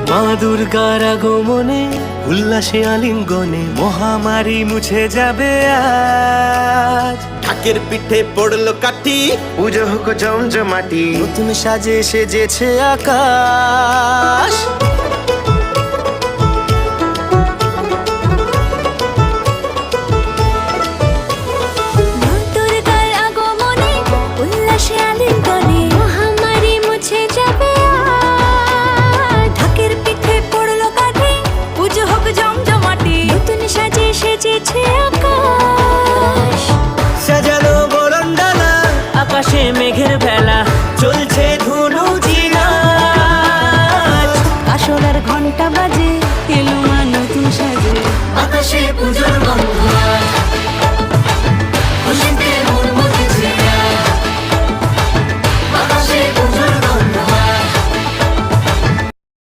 মা দুর্গার আগমনে উল্লাসে আলিঙ্গনে মহামারী মুছে যাবে আজ। ঢাকের পিঠে পড়লো কাঠি, পুজো হোক জমজমাটি, নতুন সাজে সেজেছে আকাশ। মা দুর্গার আগমনে উল্লাসে আলিঙ্গনে মহামারী মুছে যাবে আজ। ঢাকের পিঠে পড়লো কাঠি, পুজো হোক জমজমাটি, নতুন সাজে সেজেছে আকাশ। সাজানো বরণডালা, আকাশে মেঘের ভেলা, চলছে ধুনুচি নাচ। কাসরের ঘন্টা বাজে, এলো মা নতুন সাজে, আকাশে পুজোর গন্ধ